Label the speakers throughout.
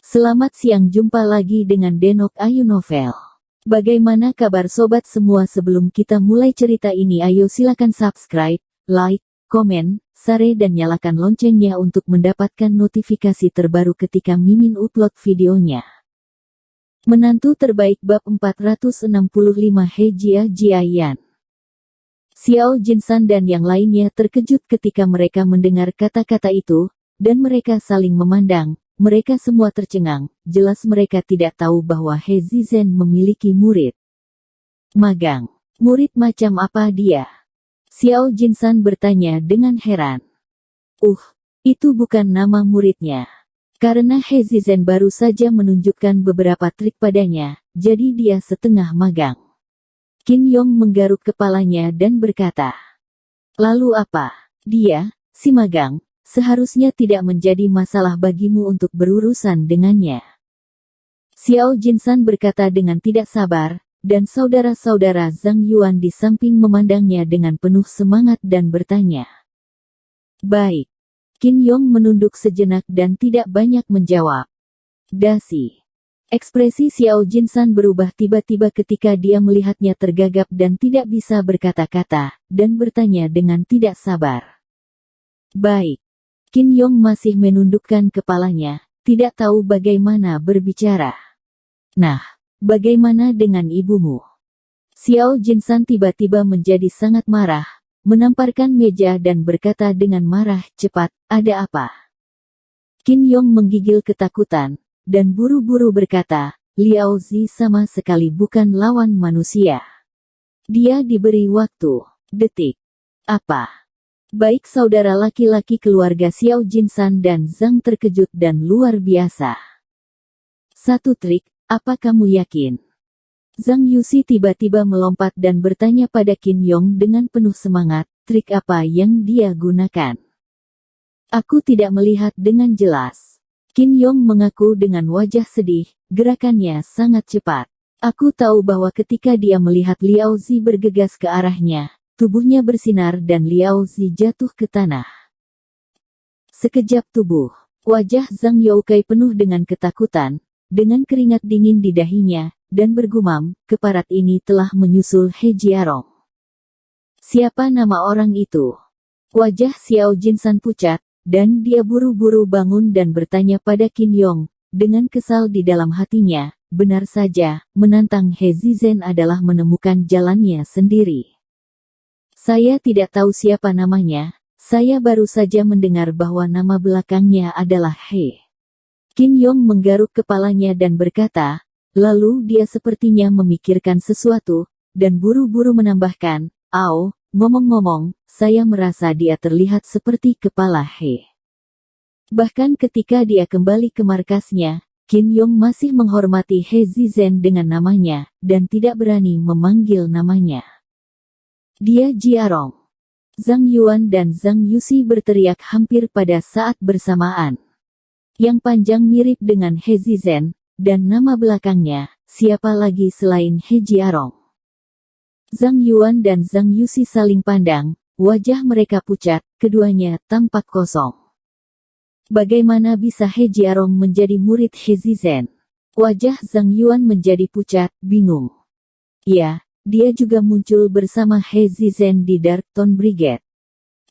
Speaker 1: Selamat siang, jumpa lagi dengan Denok Ayu Novel. Bagaimana kabar sobat semua? Sebelum kita mulai cerita ini, ayo silakan subscribe, like, komen, share dan nyalakan loncengnya untuk mendapatkan notifikasi terbaru ketika Mimin upload videonya. Menantu terbaik bab 465 Hejia Jiayan. Xiao Jinsan dan yang lainnya terkejut ketika mereka mendengar kata-kata itu, dan mereka saling memandang. Mereka semua tercengang, jelas mereka tidak tahu bahwa He Zizhen memiliki murid magang. Murid macam apa dia? Xiao Jinsan bertanya dengan heran. Itu bukan nama muridnya. Karena He Zizhen baru saja menunjukkan beberapa trik padanya, jadi dia setengah magang. Qin Yong menggaruk kepalanya dan berkata, "Lalu apa? Dia, si magang, seharusnya tidak menjadi masalah bagimu untuk berurusan dengannya." Xiao Jinsan berkata dengan tidak sabar, dan saudara-saudara Zhang Yuan di samping memandangnya dengan penuh semangat dan bertanya. "Baik." Qin Yong menunduk sejenak dan tidak banyak menjawab. Dasi. Ekspresi Xiao Jinsan berubah tiba-tiba ketika dia melihatnya tergagap dan tidak bisa berkata-kata, dan bertanya dengan tidak sabar. "Baik." Qin Yong masih menundukkan kepalanya, tidak tahu bagaimana berbicara. "Nah, bagaimana dengan ibumu?" Xiao Jinsan tiba-tiba menjadi sangat marah, menamparkan meja dan berkata dengan marah, "Cepat, ada apa?" Qin Yong menggigil ketakutan, dan buru-buru berkata, "Liao Zi sama sekali bukan lawan manusia. Dia diberi waktu detik." "Apa?" Baik saudara laki-laki keluarga Xiao Jinsan dan Zhang terkejut dan luar biasa. "Satu trik, apa kamu yakin?" Zhang Yusi tiba-tiba melompat dan bertanya pada Qin Yong dengan penuh semangat, "Trik apa yang dia gunakan?" "Aku tidak melihat dengan jelas." Qin Yong mengaku dengan wajah sedih, gerakannya sangat cepat. "Aku tahu bahwa ketika dia melihat Liao Zi bergegas ke arahnya, tubuhnya bersinar dan Liao Zi jatuh ke tanah." Sekejap tubuh, wajah Zhang Youkai penuh dengan ketakutan, dengan keringat dingin di dahinya, dan bergumam, "Keparat ini telah menyusul He Jiarong." "Siapa nama orang itu?" Wajah Xiao Jinsan pucat, dan dia buru-buru bangun dan bertanya pada Qin Yong, dengan kesal di dalam hatinya, benar saja, menantang He Zizhen adalah menemukan jalannya sendiri. "Saya tidak tahu siapa namanya, saya baru saja mendengar bahwa nama belakangnya adalah He." Qin Yong menggaruk kepalanya dan berkata, lalu dia sepertinya memikirkan sesuatu, dan buru-buru menambahkan, ngomong-ngomong, saya merasa dia terlihat seperti kepala He." Bahkan ketika dia kembali ke markasnya, Qin Yong masih menghormati He Zizhen dengan namanya, dan tidak berani memanggil namanya. "Dia Jiarong." Zhang Yuan dan Zhang Yusi berteriak hampir pada saat bersamaan. Yang panjang mirip dengan He Zizhen, dan nama belakangnya, siapa lagi selain He Jiarong? Zhang Yuan dan Zhang Yusi saling pandang, wajah mereka pucat, keduanya tampak kosong. Bagaimana bisa He Jiarong menjadi murid He Zizhen? Wajah Zhang Yuan menjadi pucat, bingung. Ya, dia juga muncul bersama He Zizhen di Dark Tone Brigade.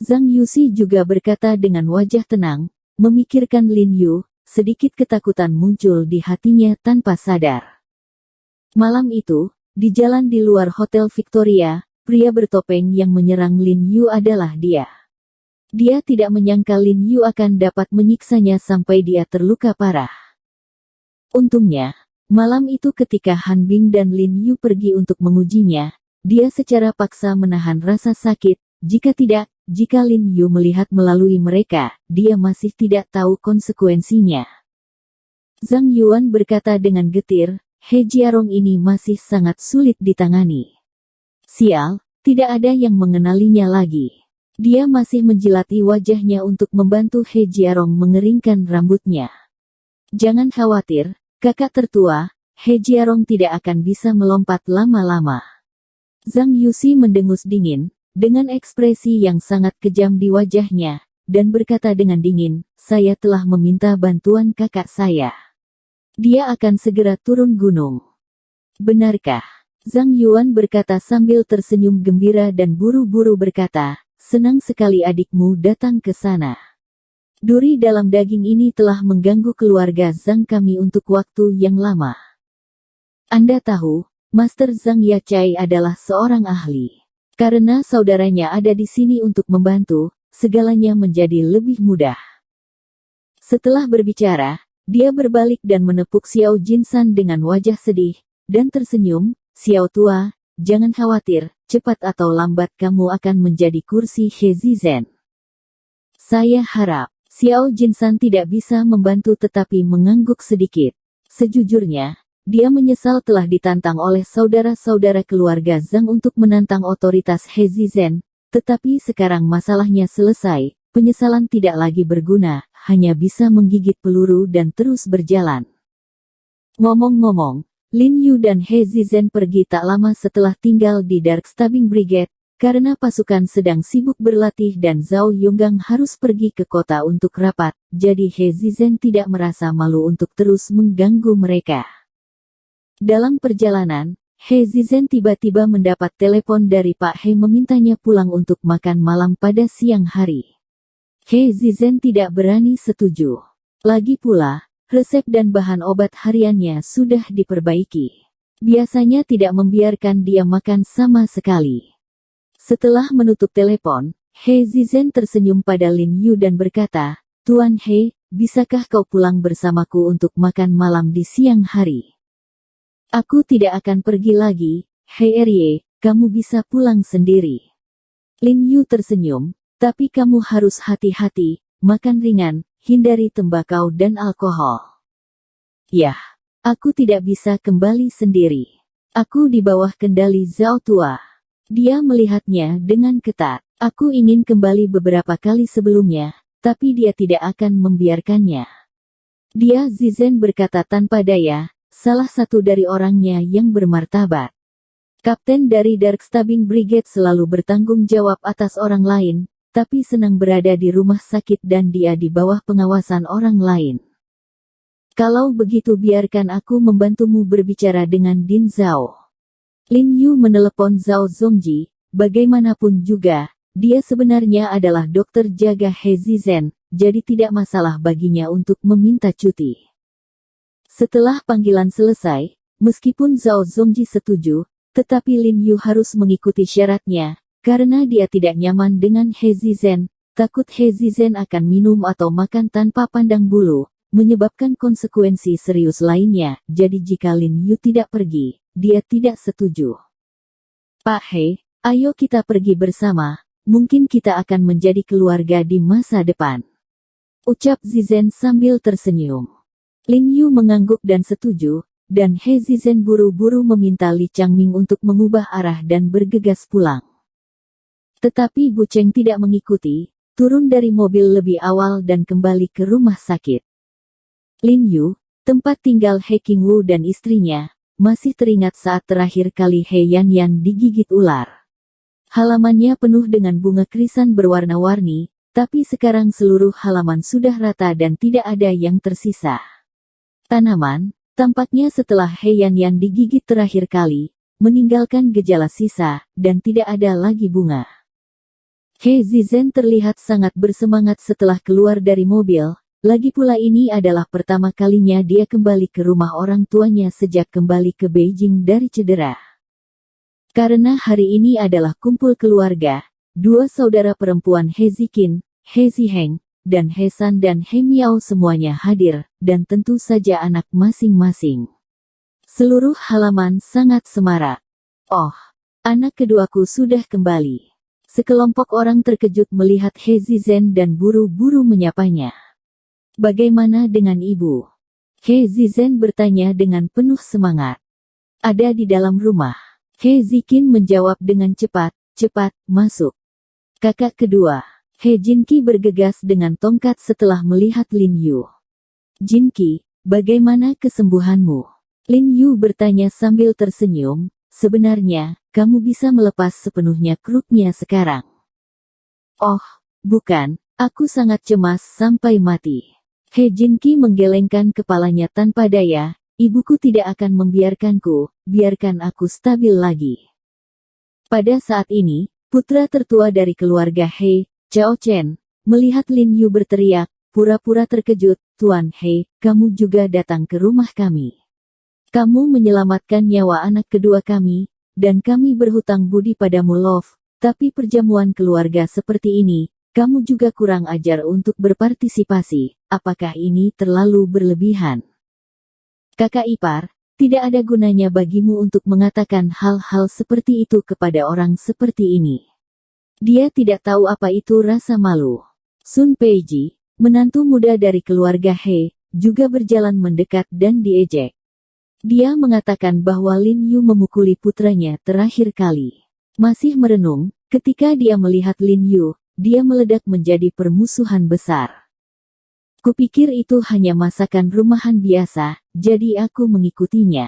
Speaker 1: Zhang Yusi juga berkata dengan wajah tenang, memikirkan Lin Yu, sedikit ketakutan muncul di hatinya tanpa sadar. Malam itu, di jalan di luar Hotel Victoria, pria bertopeng yang menyerang Lin Yu adalah dia. Dia tidak menyangka Lin Yu akan dapat menyiksanya sampai dia terluka parah. Untungnya, malam itu ketika Han Bing dan Lin Yu pergi untuk mengujinya, dia secara paksa menahan rasa sakit, jika tidak, jika Lin Yu melihat melalui mereka, dia masih tidak tahu konsekuensinya. Zhang Yuan berkata dengan getir, "He Jiarong ini masih sangat sulit ditangani. Sial, tidak ada yang mengenalinya lagi." Dia masih menjilati wajahnya untuk membantu He Jiarong mengeringkan rambutnya. "Jangan khawatir, kakak tertua, He Jiarong tidak akan bisa melompat lama-lama." Zhang Yusi mendengus dingin, dengan ekspresi yang sangat kejam di wajahnya, dan berkata dengan dingin, "Saya telah meminta bantuan kakak saya. Dia akan segera turun gunung. Benarkah? Zhang Yuan berkata sambil tersenyum gembira dan buru-buru berkata, senang sekali adikmu datang ke sana. Duri dalam daging ini telah mengganggu keluarga Zhang kami untuk waktu yang lama. Anda tahu, Master Zhang Yachai adalah seorang ahli. Karena saudaranya ada di sini untuk membantu, segalanya menjadi lebih mudah. Setelah berbicara, dia berbalik dan menepuk Xiao Jinsan dengan wajah sedih, dan tersenyum, Xiao tua, jangan khawatir, cepat atau lambat kamu akan menjadi kursi He Zizen. Saya harap, Xiao Jinsan tidak bisa membantu tetapi mengangguk sedikit. Sejujurnya, dia menyesal telah ditantang oleh saudara-saudara keluarga Zhang untuk menantang otoritas He Zizen, tetapi sekarang masalahnya selesai, penyesalan tidak lagi berguna, hanya bisa menggigit peluru dan terus berjalan. Ngomong-ngomong, Lin Yu dan He Zizen pergi tak lama setelah tinggal di Dark Stabbing Brigade, karena pasukan sedang sibuk berlatih dan Zhao Yonggang harus pergi ke kota untuk rapat, jadi He Zizen tidak merasa malu untuk terus mengganggu mereka. Dalam perjalanan, He Zizen tiba-tiba mendapat telepon dari Pak He memintanya pulang untuk makan malam pada siang hari. He Zizen tidak berani setuju. Lagi pula, resep dan bahan obat hariannya sudah diperbaiki. Biasanya tidak membiarkan dia makan sama sekali. Setelah menutup telepon, He Zizen tersenyum pada Lin Yu dan berkata, Tuan He, bisakah kau pulang bersamaku untuk makan malam di siang hari? Aku tidak akan pergi lagi, He Rye, kamu bisa pulang sendiri. Lin Yu tersenyum, tapi kamu harus hati-hati, makan ringan, hindari tembakau dan alkohol. Yah, aku tidak bisa kembali sendiri. Aku di bawah kendali Zhao tua. Dia melihatnya dengan ketat. Aku ingin kembali beberapa kali sebelumnya, tapi dia tidak akan membiarkannya. Dia Zizen berkata tanpa daya, salah satu dari orangnya yang bermartabat. Kapten dari Dark Stabbing Brigade selalu bertanggung jawab atas orang lain, tapi senang berada di rumah sakit dan dia di bawah pengawasan orang lain. Kalau begitu biarkan aku membantumu berbicara dengan Din Zhao. Lin Yu menelepon Zhao Zongji, bagaimanapun juga, dia sebenarnya adalah dokter jaga He Zizen, jadi tidak masalah baginya untuk meminta cuti. Setelah panggilan selesai, meskipun Zhao Zongji setuju, tetapi Lin Yu harus mengikuti syaratnya, karena dia tidak nyaman dengan He Zizen, takut He Zizen akan minum atau makan tanpa pandang bulu, menyebabkan konsekuensi serius lainnya, jadi jika Lin Yu tidak pergi, dia tidak setuju. Pak He, ayo kita pergi bersama, mungkin kita akan menjadi keluarga di masa depan. Ucap Zizen sambil tersenyum. Lin Yu mengangguk dan setuju, dan He Zizen buru-buru meminta Li Changming untuk mengubah arah dan bergegas pulang. Tetapi Bu Cheng tidak mengikuti, turun dari mobil lebih awal dan kembali ke rumah sakit. Lin Yu, tempat tinggal He Qingwu dan istrinya, masih teringat saat terakhir kali He Yanyan digigit ular. Halamannya penuh dengan bunga krisan berwarna-warni, tapi sekarang seluruh halaman sudah rata dan tidak ada yang tersisa. Tanaman, tampaknya setelah He Yanyan digigit terakhir kali, meninggalkan gejala sisa, dan tidak ada lagi bunga. He Zizen terlihat sangat bersemangat setelah keluar dari mobil. Lagi pula ini adalah pertama kalinya dia kembali ke rumah orang tuanya sejak kembali ke Beijing dari cedera. Karena hari ini adalah kumpul keluarga, dua saudara perempuan He Ziqin, He Ziheng, dan He San dan He Miao semuanya hadir, dan tentu saja anak masing-masing. Seluruh halaman sangat semarak. Oh, anak keduaku sudah kembali. Sekelompok orang terkejut melihat He Zizen dan buru-buru menyapanya. Bagaimana dengan ibu? He Zizen bertanya dengan penuh semangat. Ada di dalam rumah. He Ziqin menjawab dengan cepat, masuk. Kakak kedua, He Jinqi bergegas dengan tongkat setelah melihat Lin Yu. Jinqi, bagaimana kesembuhanmu? Lin Yu bertanya sambil tersenyum, sebenarnya, kamu bisa melepas sepenuhnya kruknya sekarang. Oh, bukan, aku sangat cemas sampai mati. He Jinki menggelengkan kepalanya tanpa daya. Ibuku tidak akan membiarkanku, biarkan aku stabil lagi. Pada saat ini, putra tertua dari keluarga He, Chao Chen, melihat Lin Yu berteriak, pura-pura terkejut, Tuan He, kamu juga datang ke rumah kami. Kamu menyelamatkan nyawa anak kedua kami, dan kami berhutang budi padamu Love, tapi perjamuan keluarga seperti ini, kamu juga kurang ajar untuk berpartisipasi, apakah ini terlalu berlebihan? Kakak ipar, tidak ada gunanya bagimu untuk mengatakan hal-hal seperti itu kepada orang seperti ini. Dia tidak tahu apa itu rasa malu. Sun Peiji, menantu muda dari keluarga He, juga berjalan mendekat dan diejek. Dia mengatakan bahwa Lin Yu memukuli putranya terakhir kali. Masih merenung, ketika dia melihat Lin Yu, dia meledak menjadi permusuhan besar. Kupikir itu hanya masakan rumahan biasa, jadi aku mengikutinya.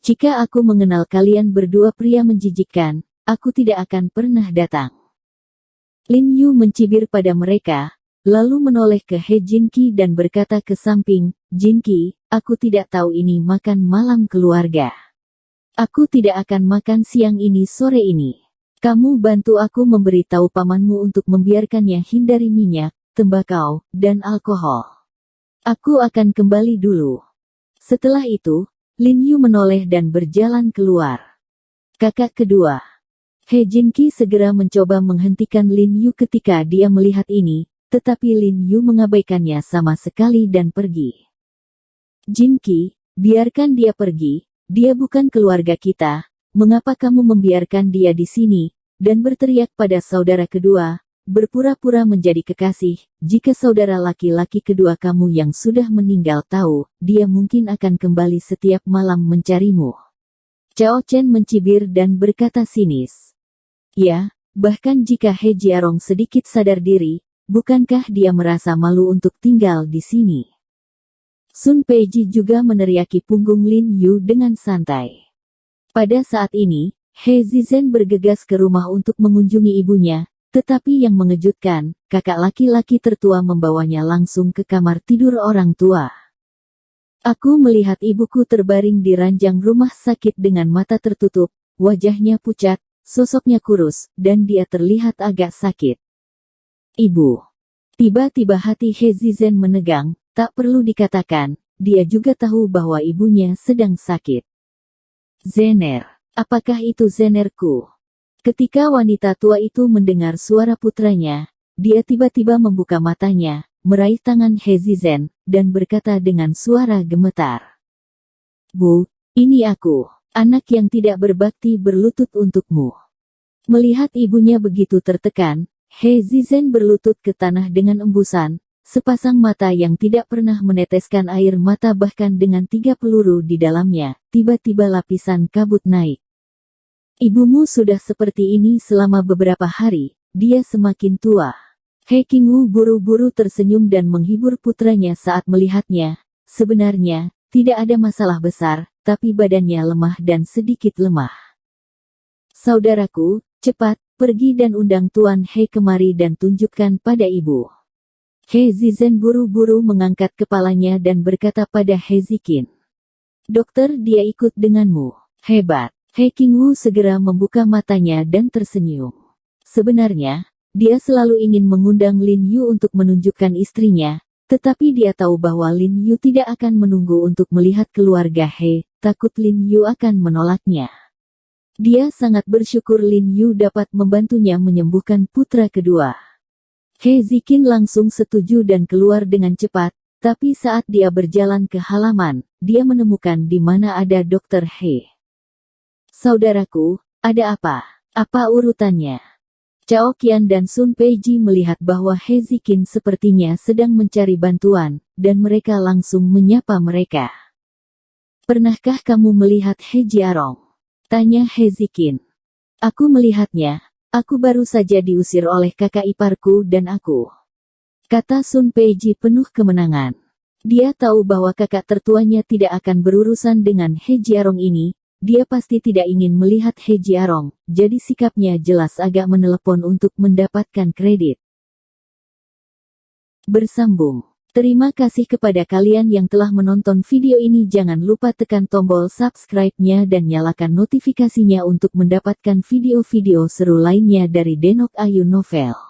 Speaker 1: Jika aku mengenal kalian berdua pria menjijikkan, aku tidak akan pernah datang. Lin Yu mencibir pada mereka, lalu menoleh ke He Jinki dan berkata ke samping, Jinki, aku tidak tahu ini makan malam keluarga. Aku tidak akan makan siang ini sore ini. Kamu bantu aku memberitahu pamanmu untuk membiarkannya hindari minyak, tembakau, dan alkohol. Aku akan kembali dulu. Setelah itu, Lin Yu menoleh dan berjalan keluar. Kakak kedua. He Jinki segera mencoba menghentikan Lin Yu ketika dia melihat ini, tetapi Lin Yu mengabaikannya sama sekali dan pergi. Jinki, biarkan dia pergi, dia bukan keluarga kita, mengapa kamu membiarkan dia di sini, dan berteriak pada saudara kedua, berpura-pura menjadi kekasih, jika saudara laki-laki kedua kamu yang sudah meninggal tahu, dia mungkin akan kembali setiap malam mencarimu. Chao Chen mencibir dan berkata sinis. Ya, bahkan jika He Jiarong sedikit sadar diri, bukankah dia merasa malu untuk tinggal di sini? Sun Peiji juga meneriaki punggung Lin Yu dengan santai. Pada saat ini, He Zizhen bergegas ke rumah untuk mengunjungi ibunya, tetapi yang mengejutkan, kakak laki-laki tertua membawanya langsung ke kamar tidur orang tua. Aku melihat ibuku terbaring di ranjang rumah sakit dengan mata tertutup, wajahnya pucat, sosoknya kurus, dan dia terlihat agak sakit. Ibu. Tiba-tiba hati He Zizhen menegang, tak perlu dikatakan, dia juga tahu bahwa ibunya sedang sakit. Zener. Apakah itu Zenerku? Ketika wanita tua itu mendengar suara putranya, dia tiba-tiba membuka matanya, meraih tangan He Zizhen, dan berkata dengan suara gemetar. Bu, ini aku, anak yang tidak berbakti berlutut untukmu. Melihat ibunya begitu tertekan, He Zizhen berlutut ke tanah dengan embusan, sepasang mata yang tidak pernah meneteskan air mata bahkan dengan 3 peluru di dalamnya, tiba-tiba lapisan kabut naik. Ibumu sudah seperti ini selama beberapa hari, dia semakin tua. He Qingwu buru-buru tersenyum dan menghibur putranya saat melihatnya. Sebenarnya, tidak ada masalah besar, tapi badannya lemah dan sedikit lemah. Saudaraku, cepat, pergi dan undang Tuan He kemari dan tunjukkan pada ibu. He Zizhen buru-buru mengangkat kepalanya dan berkata pada He Ziqin. Dokter, dia ikut denganmu. Hebat. He Qingwu segera membuka matanya dan tersenyum. Sebenarnya, dia selalu ingin mengundang Lin Yu untuk menunjukkan istrinya, tetapi dia tahu bahwa Lin Yu tidak akan menunggu untuk melihat keluarga He, takut Lin Yu akan menolaknya. Dia sangat bersyukur Lin Yu dapat membantunya menyembuhkan putra kedua. He Ziqin langsung setuju dan keluar dengan cepat, tapi saat dia berjalan ke halaman, dia menemukan di mana ada Dr. He. Saudaraku, ada apa? Apa urutannya? Chao Qian dan Sun Peiji melihat bahwa He Ziqin sepertinya sedang mencari bantuan, dan mereka langsung menyapa mereka. Pernahkah kamu melihat He Jiarong? Tanya He Ziqin. Aku melihatnya, aku baru saja diusir oleh kakak iparku dan aku. Kata Sun Peiji penuh kemenangan. Dia tahu bahwa kakak tertuanya tidak akan berurusan dengan He Jiarong ini. Dia pasti tidak ingin melihat He Jiarong, jadi sikapnya jelas agak menelepon untuk mendapatkan kredit. Bersambung. Terima kasih kepada kalian yang telah menonton video ini. Jangan lupa tekan tombol subscribe-nya dan nyalakan notifikasinya untuk mendapatkan video-video seru lainnya dari Denok Ayu Novel.